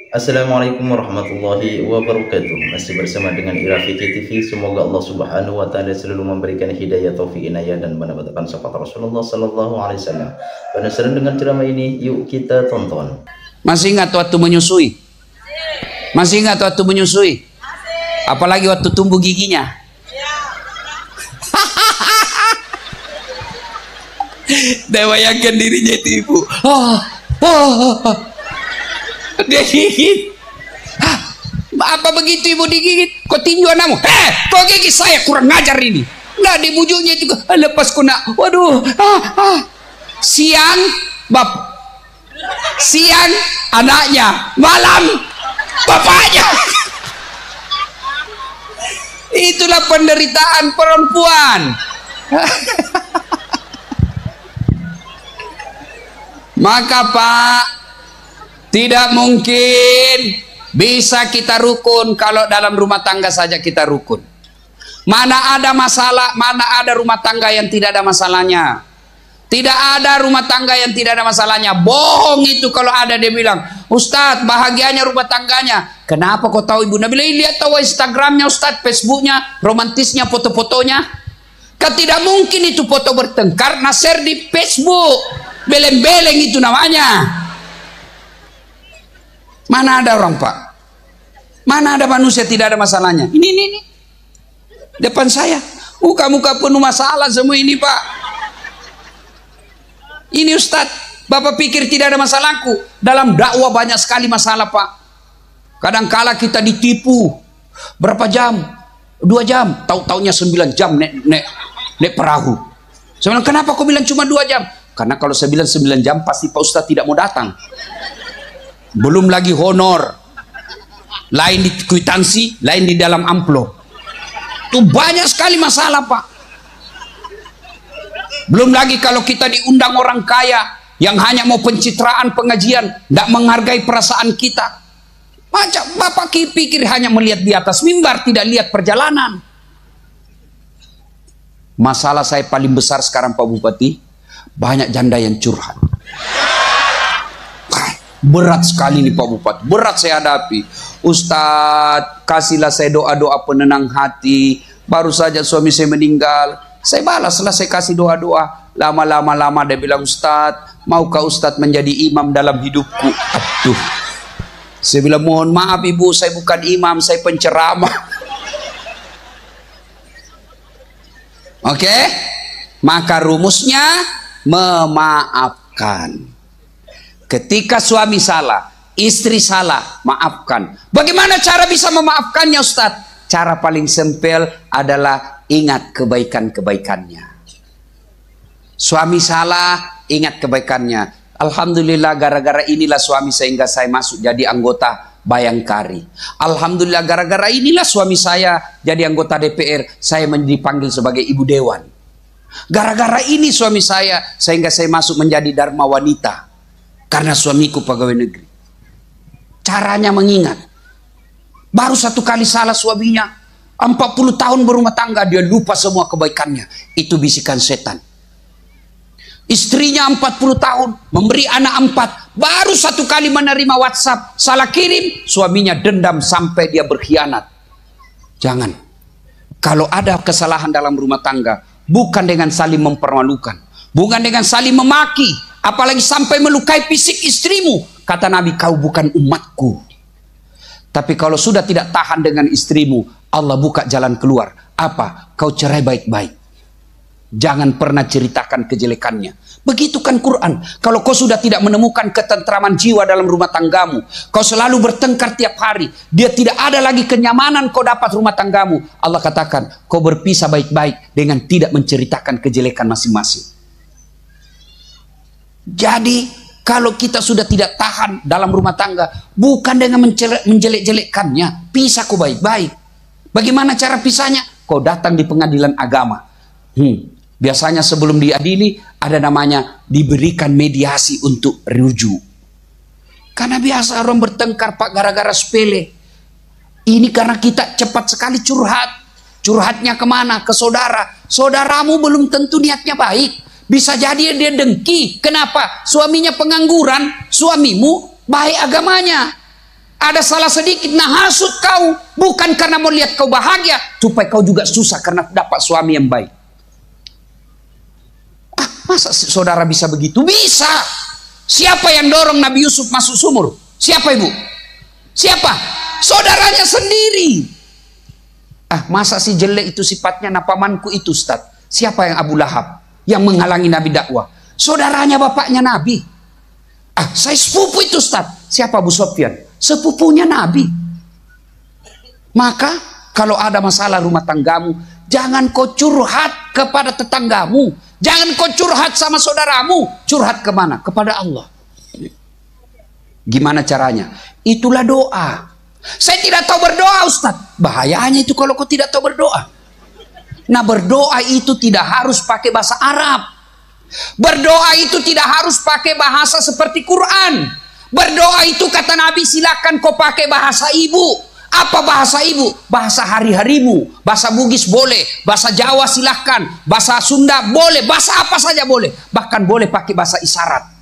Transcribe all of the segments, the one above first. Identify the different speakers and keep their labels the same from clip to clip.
Speaker 1: Assalamualaikum warahmatullahi wabarakatuh. Masih bersama dengan Irafiki TV. Semoga Allah Subhanahu wa taala selalu memberikan hidayah, taufik, inayah dan menambahkan syafaat Rasulullah sallallahu alaihi wasallam. Penasaran dengan ceramah ini? Yuk kita tonton.
Speaker 2: Masih ingat waktu menyusui? Masih ingat waktu menyusui? Apalagi waktu tumbuh giginya? Dia bayangkan dirinya itu ibu. Dia gigit. Apa begitu ibu digigit? Kau tinju anakmu? Kau gigit saya, kurang ngajar ini. Nggak, di bujuknya juga. Lepas kau nak. Waduh. Siang siang anaknya, malam bapaknya. Itulah penderitaan perempuan. Maka Pak, tidak mungkin bisa kita rukun kalau dalam rumah tangga saja kita rukun. Mana ada masalah, mana ada rumah tangga yang tidak ada masalahnya. Tidak ada rumah tangga yang tidak ada masalahnya. Bohong itu kalau ada dia bilang, Ustadz bahagianya rumah tangganya. Kenapa kau tahu ibu? Nabi lihat tahu Instagramnya Ustadz, Facebooknya, romantisnya, foto-fotonya. Kan tidak mungkin itu foto bertengkar, share di Facebook. Beleng-beleng itu namanya. Mana ada orang Pak? Mana ada manusia tidak ada masalahnya? Ini. Depan saya. Muka-muka penuh masalah semua ini Pak. Ini Ustadz, Bapak pikir tidak ada masalahku? Dalam dakwah banyak sekali masalah Pak. Kadang-kala kita ditipu. Berapa jam? 2 jam. Tahu-taunya 9 jam nek perahu. Saya bilang, kenapa kau bilang cuma 2 jam? Karena kalau saya bilang 9 jam pasti Pak Ustadz tidak mau datang. Belum lagi honor, lain di kwitansi, lain di dalam amplop. Itu banyak sekali masalah Pak. Belum lagi kalau kita diundang orang kaya yang hanya mau pencitraan pengajian, tidak menghargai perasaan kita. Macam Bapak pikir hanya melihat di atas mimbar, tidak lihat perjalanan. Masalah saya paling besar sekarang Pak Bupati, banyak janda yang curhat. Berat sekali nih Pak Bupati, berat saya hadapi. Ustadz, kasihlah saya doa-doa penenang hati. Baru saja suami saya meninggal, saya balaslah, saya kasih doa-doa. Lama-lama dia bilang, Ustadz, maukah Ustadz menjadi imam dalam hidupku? Aduh, saya bilang, mohon maaf ibu, saya bukan imam, saya penceramah. Oke, maka rumusnya memaafkan. Ketika suami salah, istri salah, maafkan. Bagaimana cara bisa memaafkannya Ustadz? Cara paling simpel adalah ingat kebaikan-kebaikannya. Suami salah, ingat kebaikannya. Alhamdulillah gara-gara inilah suami sehingga saya masuk jadi anggota Bayangkari. Alhamdulillah gara-gara inilah suami saya jadi anggota DPR. Saya dipanggil sebagai ibu dewan. Gara-gara ini suami saya sehingga saya masuk menjadi Dharma Wanita. Karena suamiku pegawai negeri. Caranya mengingat. Baru 1 kali salah suaminya, 40 tahun berumah tangga dia lupa semua kebaikannya. Itu bisikan setan. Istrinya 40 tahun memberi anak 4, baru 1 kali menerima WhatsApp salah kirim, suaminya dendam sampai dia berkhianat. Jangan. Kalau ada kesalahan dalam rumah tangga, bukan dengan saling mempermalukan, bukan dengan saling memaki, apalagi sampai melukai fisik istrimu. Kata Nabi, kau bukan umatku. Tapi kalau sudah tidak tahan dengan istrimu, Allah buka jalan keluar. Apa? Kau cerai baik-baik. Jangan pernah ceritakan kejelekannya. Begitu kan Quran. Kalau kau sudah tidak menemukan ketentraman jiwa dalam rumah tanggamu, kau selalu bertengkar tiap hari, dia tidak ada lagi kenyamanan kau dapat rumah tanggamu, Allah katakan, kau berpisah baik-baik dengan tidak menceritakan kejelekan masing-masing. Jadi kalau kita sudah tidak tahan dalam rumah tangga, bukan dengan menjelek-jelekkannya, pisah kau baik-baik. Bagaimana cara pisahnya? Kau datang di pengadilan agama. Biasanya sebelum diadili ada namanya diberikan mediasi untuk rujuk. Karena biasa orang bertengkar Pak gara-gara sepele. Ini karena kita cepat sekali curhat. Curhatnya kemana? Ke saudara. Saudaramu belum tentu niatnya baik. Bisa jadi dia dengki. Kenapa? Suaminya pengangguran, suamimu baik agamanya. Ada salah sedikit, nah hasut kau. Bukan karena mau lihat kau bahagia, supaya kau juga susah karena dapat suami yang baik. Masa saudara bisa begitu? Bisa. Siapa yang dorong Nabi Yusuf masuk sumur? Siapa ibu? Siapa? Saudaranya sendiri. Masa si jelek itu sifatnya, nah pamanku itu Ustaz. Siapa yang Abu Lahab? Yang menghalangi Nabi dakwah? Saudaranya bapaknya Nabi. Saya sepupu itu Ustaz. Siapa Abu Sofyan? Sepupunya Nabi. Maka kalau ada masalah rumah tanggamu, jangan kau curhat kepada tetanggamu, jangan kau curhat sama saudaramu. Curhat kemana? Kepada Allah. Gimana caranya? Itulah doa. Saya tidak tahu berdoa Ustaz. Bahayanya itu kalau kau tidak tahu berdoa. Nah, berdoa itu tidak harus pakai bahasa Arab. Berdoa itu tidak harus pakai bahasa seperti Quran. Berdoa itu kata Nabi, silakan kau pakai bahasa ibu. Apa bahasa ibu? Bahasa hari-harimu. Bahasa Bugis boleh, bahasa Jawa silahkan, bahasa Sunda boleh, bahasa apa saja boleh. Bahkan boleh pakai bahasa isyarat.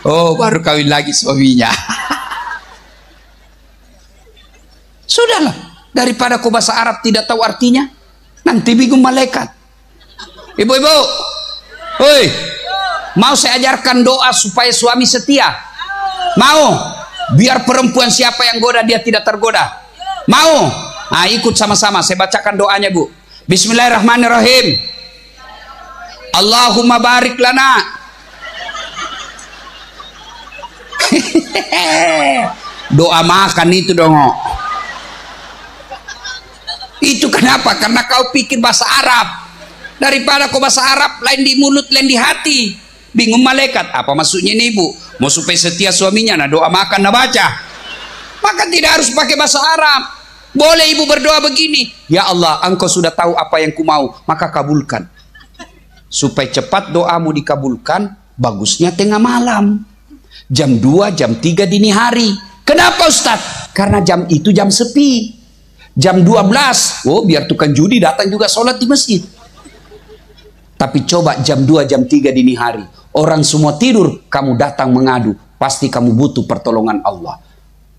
Speaker 2: Oh, baru kawin lagi suaminya. Sudahlah, daripada kau bahasa Arab tidak tahu artinya, nanti bingung malaikat. Ibu-ibu, hoi, mau saya ajarkan doa supaya suami setia? Mau? Biar perempuan siapa yang goda dia tidak tergoda. Mau? Nah, ikut sama-sama. Saya bacakan doanya, Bu. Bismillahirrahmanirrahim. Allahumma barik lana. Doa makan itu dong. Itu kenapa? Karena kau pikir bahasa Arab. Daripada kau bahasa Arab, lain di mulut, lain di hati. Bingung malaikat. Apa maksudnya ini ibu? Mau supaya setia suaminya, nah doa makan, nah baca. Maka tidak harus pakai bahasa Arab. Boleh ibu berdoa begini. Ya Allah, engkau sudah tahu apa yang ku mau, maka kabulkan. Supaya cepat doamu dikabulkan, bagusnya tengah malam. Jam 2, jam 3 dini hari. Kenapa Ustaz? Karena jam itu jam sepi. Jam 12, biar tukang judi datang juga sholat di masjid. Tapi coba jam 2, jam 3 dini hari, orang semua tidur, kamu datang mengadu, pasti kamu butuh pertolongan Allah.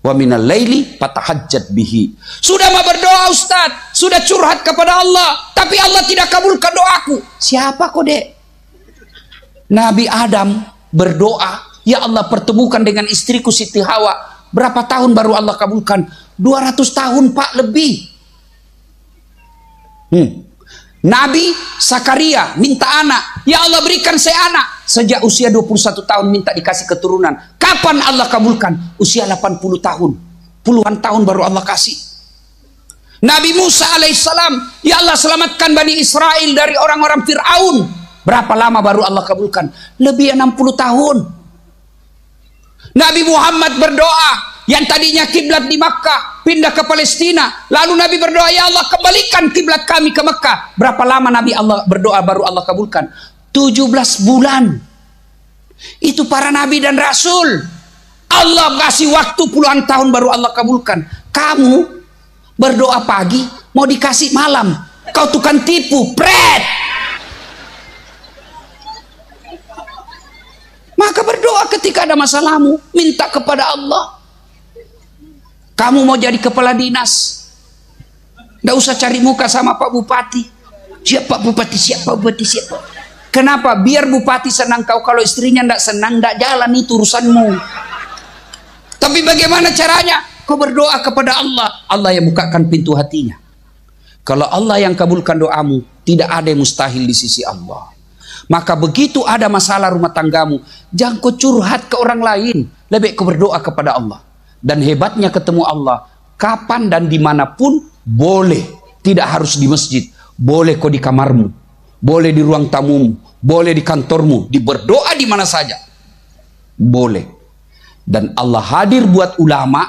Speaker 2: Wa minal laili fatahajjat bihi. Sudah mau berdoa Ustaz, sudah curhat kepada Allah, tapi Allah tidak kabulkan doaku. Siapa kok dek? Nabi Adam berdoa, ya Allah pertemukan dengan istriku Siti Hawa. Berapa tahun baru Allah kabulkan? 200 tahun Pak, lebih. Nabi Zakaria minta anak, ya Allah berikan saya anak. Sejak usia 21 tahun minta dikasih keturunan. Kapan Allah kabulkan? Usia 80 tahun. Puluhan tahun baru Allah kasih. Nabi Musa alaihissalam, ya Allah selamatkan Bani Israel dari orang-orang Fir'aun. Berapa lama baru Allah kabulkan? Lebih 60 tahun. Nabi Muhammad berdoa, yang tadinya kiblat di Makkah pindah ke Palestina, lalu Nabi berdoa, ya Allah kembalikan kiblat kami ke Makkah. Berapa lama Nabi Allah berdoa baru Allah kabulkan? 17 bulan. Itu para nabi dan rasul. Allah kasih waktu puluhan tahun baru Allah kabulkan. Kamu berdoa pagi mau dikasih malam, kau tukang tipu, pret. Maka berdoa ketika ada masalahmu, minta kepada Allah. Kamu mau jadi kepala dinas, nggak usah cari muka sama Pak Bupati. Siapa Bupati, siapa Bupati, siapa. Kenapa? Biar Bupati senang kau. Kalau istrinya nggak senang, nggak jalan itu urusanmu. Tapi bagaimana caranya? Kau berdoa kepada Allah, Allah yang bukakan pintu hatinya. Kalau Allah yang kabulkan doamu, tidak ada yang mustahil di sisi Allah. Maka begitu ada masalah rumah tanggamu, jangan kau curhat ke orang lain, lebih kau berdoa kepada Allah. Dan hebatnya ketemu Allah, kapan dan dimanapun boleh. Tidak harus di masjid, boleh kau di kamarmu, boleh di ruang tamumu, boleh di kantormu, berdoa di mana saja boleh. Dan Allah hadir buat ulama,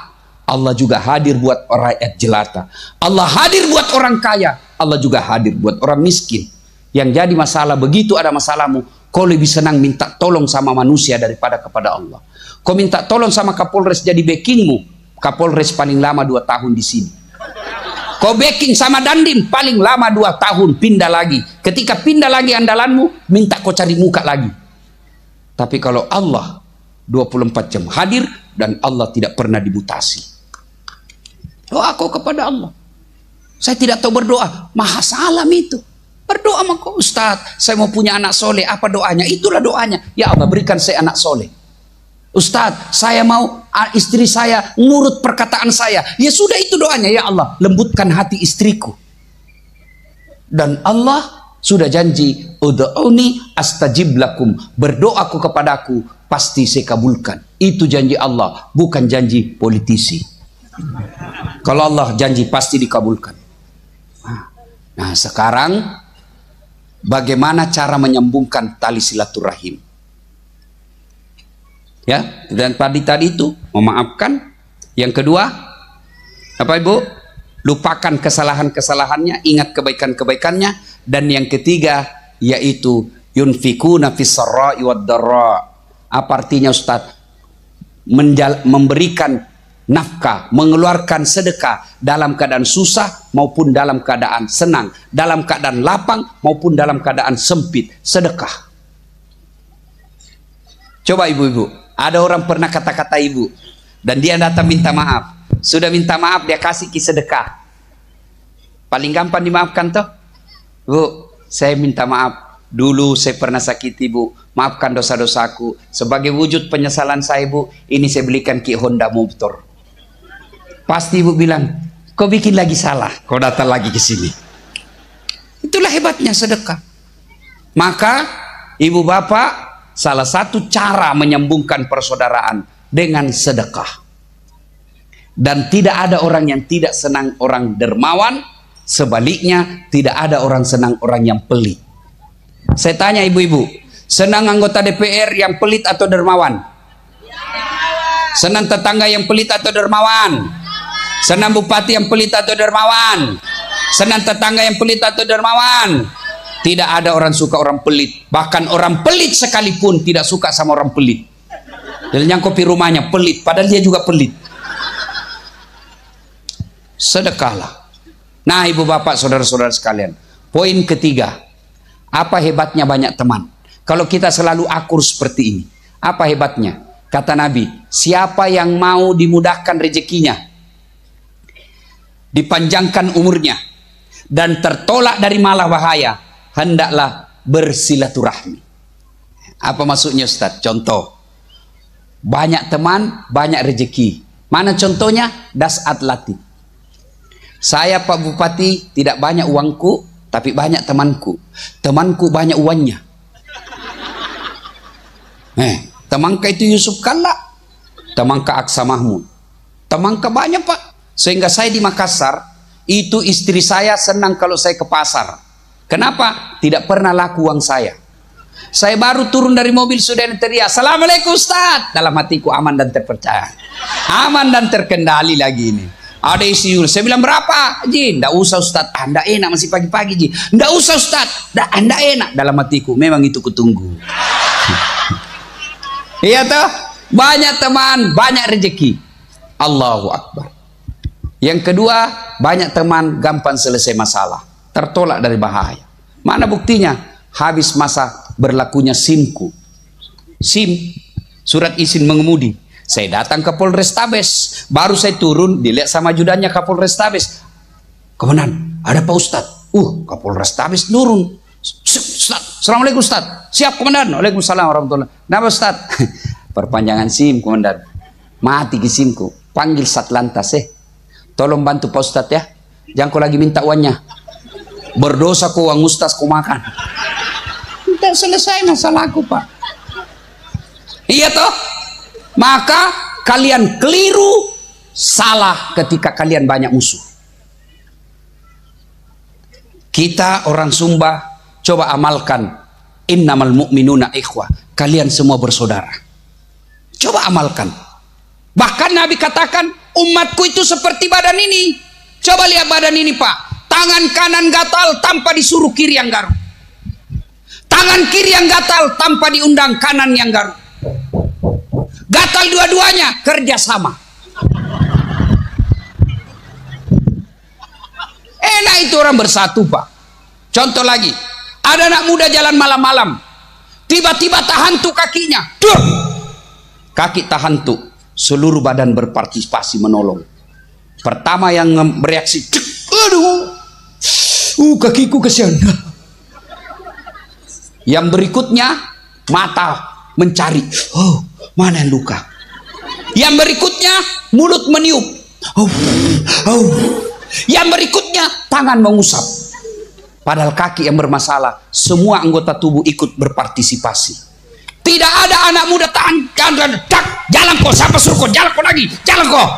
Speaker 2: Allah juga hadir buat rakyat jelata. Allah hadir buat orang kaya, Allah juga hadir buat orang miskin. Yang jadi masalah, begitu ada masalahmu, kau lebih senang minta tolong sama manusia daripada kepada Allah. Kau minta tolong sama Kapolres jadi backingmu, Kapolres paling lama 2 tahun di sini. Kau backing sama Dandim paling lama 2 tahun, pindah lagi. Ketika pindah lagi andalanmu, minta kau cari muka lagi. Tapi kalau Allah 24 jam hadir dan Allah tidak pernah dimutasi. Doa kau kepada Allah. Saya tidak tahu berdoa, maha salam itu. Berdoa sama kau, Ustaz, saya mau punya anak soleh, apa doanya? Itulah doanya. Ya Allah, berikan saya anak soleh. Ustaz, saya mau istri saya nurut perkataan saya. Ya sudah, itu doanya. Ya Allah, lembutkan hati istriku. Dan Allah sudah janji, ud'uni astajib lakum. Berdoaku kepadaku, pasti saya kabulkan. Itu janji Allah, bukan janji politisi. Kalau Allah janji pasti dikabulkan. Nah, sekarang bagaimana cara menyambungkan tali silaturahim? Ya, dan tadi itu memaafkan. Yang kedua, apa Ibu? Lupakan kesalahan-kesalahannya, ingat kebaikan-kebaikannya. Dan yang ketiga yaitu yunfikuna fis sarra'i wad dharra. Apa artinya Ustaz? Memberikan nafkah, mengeluarkan sedekah dalam keadaan susah maupun dalam keadaan senang, dalam keadaan lapang maupun dalam keadaan sempit. Sedekah. Coba ibu-ibu, ada orang pernah kata-kata ibu dan dia datang minta maaf. Sudah minta maaf, dia kasih sedekah. Paling gampang dimaafkan toh. Bu, saya minta maaf. Dulu saya pernah sakiti Bu, maafkan dosa-dosaku. Sebagai wujud penyesalan saya Bu, ini saya belikan Ki Honda motor. Pasti Ibu bilang, kau bikin lagi salah, kau datang lagi ke sini. Itulah hebatnya sedekah. Maka ibu bapak, salah satu cara menyambungkan persaudaraan dengan sedekah. Dan tidak ada orang yang tidak senang orang dermawan, sebaliknya tidak ada orang senang orang yang pelit. Saya tanya ibu-ibu, senang anggota DPR yang pelit atau dermawan? Senang tetangga yang pelit atau dermawan? Senang bupati yang pelit atau dermawan? Senang tetangga yang pelit atau dermawan? Tidak ada orang suka orang pelit. Bahkan orang pelit sekalipun tidak suka sama orang pelit. Dan yang kopi rumahnya pelit, padahal dia juga pelit. Sedekahlah. Nah ibu bapak saudara-saudara sekalian, poin ketiga, apa hebatnya banyak teman? Kalau kita selalu akur seperti ini, apa hebatnya? Kata Nabi, siapa yang mau dimudahkan rezekinya, dipanjangkan umurnya, dan tertolak dari malah bahaya, hendaklah bersilaturahmi. Apa maksudnya Ustaz? Contoh, banyak teman, banyak rezeki. Mana contohnya? Dasat Latif. Saya Pak Bupati tidak banyak uangku, tapi banyak temanku. Temanku banyak uangnya. Temanka itu Yusuf Kalla, temanka Aksa Mahmud, temanka banyak Pak. Sehingga saya di Makassar, itu istri saya senang kalau saya ke pasar. Kenapa? Tidak pernah laku uang saya. Saya baru turun dari mobil sudah teriak, "Assalamualaikum Ustaz." Dalam hatiku aman dan terpercaya, aman dan terkendali lagi ini. Ada isi, saya bilang berapa? Ji, ndak usah Ustaz, ndak enak masih pagi-pagi Ji. Ndak usah Ustaz, ndak enak. Dalam hatiku, memang itu kutunggu. Iya toh, banyak teman, banyak rezeki. Allahu Akbar. Yang kedua, banyak teman gampang selesai masalah, tertolak dari bahaya. Mana buktinya? Habis masa berlakunya SIM-ku. SIM, surat izin mengemudi. Saya datang ke Polrestabes, baru saya turun, dilihat sama ajudannya Kapolres Tabes. "Komandan, ada Pak Ustad." Kapolres Tabes turun. "Ustad, Assalamualaikum Ustad." "Siap Komandan." "Waalaikumsalam warahmatullahi." "Kenapa Ustad?" "Perpanjangan SIM Komandan, mati ke SIM-ku." "Panggil Satlantas tolong bantu Pak Ustad ya, jangan kau lagi minta uangnya, berdosa kau uang Ustaz kau makan." Tidak selesai masalahku Pak. Iya toh. Maka kalian keliru, salah ketika kalian banyak musuh. Kita orang Sumba coba amalkan innamal mu'minuna ikhwah, kalian semua bersaudara. Coba amalkan. Bahkan Nabi katakan umatku itu seperti badan ini. Coba lihat badan ini Pak, tangan kanan gatal tanpa disuruh kiri yang garuk, tangan kiri yang gatal tanpa diundang kanan yang garuk. Gatal dua-duanya, kerja sama. Enak itu orang bersatu, Pak. Contoh lagi, ada anak muda jalan malam-malam, tiba-tiba tahantu kakinya, duh, kaki tahantu, seluruh badan berpartisipasi menolong. Pertama yang bereaksi, aduh, kakiku kesian. Yang berikutnya mata mencari, oh mana yang luka. Yang berikutnya mulut meniup, oh. Yang berikutnya tangan mengusap. Padahal kaki yang bermasalah, semua anggota tubuh ikut berpartisipasi. Tidak ada anak muda jalan kok, siapa suruh kok, jalan kok lagi, jalan kok.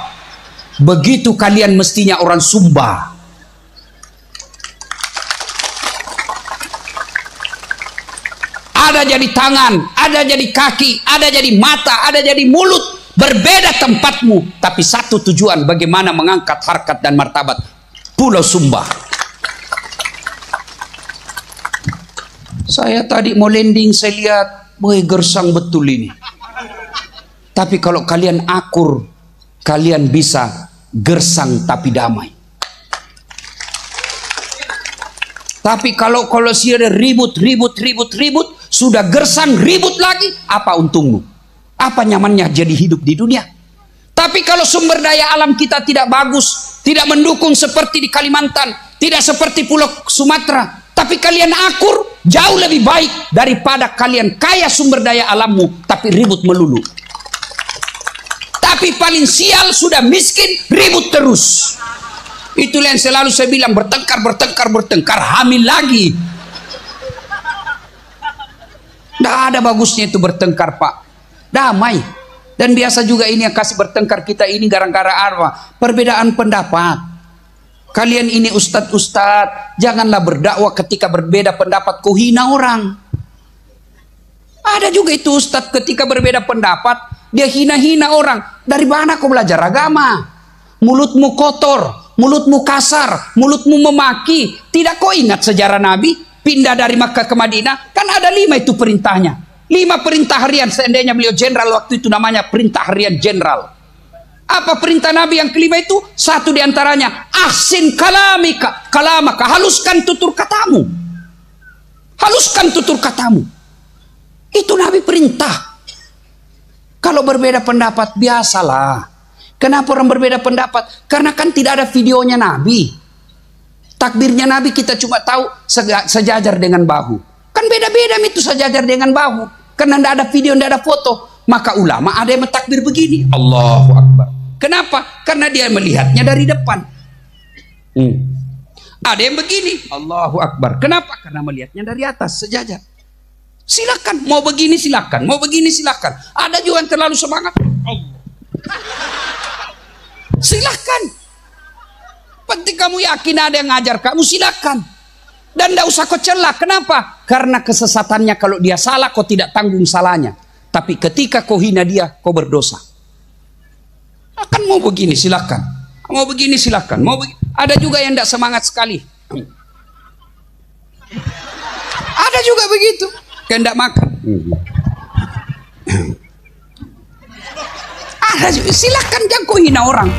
Speaker 2: Begitu kalian mestinya orang Sumba. Ada jadi tangan, ada jadi kaki, ada jadi mata, ada jadi mulut. Berbeda tempatmu, tapi satu tujuan, bagaimana mengangkat harkat dan martabat Pulau Sumba. Saya tadi mau landing, saya lihat, boy, gersang betul ini. Tapi kalau kalian akur, kalian bisa gersang tapi damai. Tapi kalau sih ada ribut, sudah gersang ribut lagi, apa untungmu? Apa nyamannya jadi hidup di dunia? Tapi kalau sumber daya alam kita tidak bagus, tidak mendukung seperti di Kalimantan, tidak seperti Pulau Sumatera, tapi kalian akur, jauh lebih baik daripada kalian kaya sumber daya alammu tapi ribut melulu. Tapi paling sial sudah miskin, ribut terus. Itulah yang selalu saya bilang, bertengkar, hamil lagi. Tidak ada bagusnya itu bertengkar, Pak. Damai. Dan biasa juga ini yang kasih bertengkar kita ini gara-gara apa? Perbedaan pendapat. Kalian ini ustadz, janganlah berdakwah ketika berbeda pendapat kau hina orang. Ada juga itu ustadz ketika berbeda pendapat dia hina-hina orang. Dari mana kau belajar agama? Mulutmu kotor, mulutmu kasar, mulutmu memaki. Tidak kau ingat sejarah Nabi pindah dari Makkah ke Madinah? Kan ada 5 itu perintahnya. 5 perintah harian, seandainya beliau jenderal waktu itu, namanya perintah harian jenderal. Apa perintah Nabi yang kelima itu? Satu diantaranya, ahsin kalamaka, haluskan tutur katamu. Haluskan tutur katamu. Itu Nabi perintah. Kalau berbeda pendapat, biasalah. Kenapa orang berbeda pendapat? Karena kan tidak ada videonya Nabi. Takbirnya Nabi kita cuma tahu sejajar dengan bahu. Kan beda-beda itu sejajar dengan bahu. Karena tidak ada video, tidak ada foto. Maka ulama ada yang mentakbir begini, Allahu Akbar. Kenapa? Karena dia melihatnya dari depan. Ada yang begini, Allahu Akbar. Kenapa? Karena melihatnya dari atas, sejajar. Silakan, mau begini silakan, mau begini silakan. Ada juga yang terlalu semangat. Allah. Silakan. Penting kamu yakin ada yang ngajar kamu, silakan. Dan tidak usah kau celah. Kenapa? Karena kesesatannya kalau dia salah, kau tidak tanggung salahnya. Tapi ketika kau hina dia, kau berdosa. Akan mau begini silakan, mau begini silakan, mau begini. Ada juga yang tidak semangat sekali. Ada juga begitu, yang tidak makan. Ada juga, silakan jangan kau hina orang.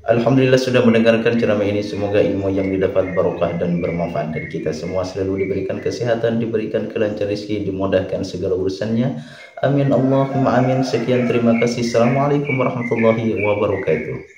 Speaker 1: Alhamdulillah sudah mendengarkan ceramah ini. Semoga ilmu yang didapat barokah dan bermanfaat, dan kita semua selalu diberikan kesehatan, diberikan kelancaran rezeki, dimudahkan segala urusannya. Amin Allahumma amin. Sekian, terima kasih. Assalamualaikum warahmatullahi wabarakatuh.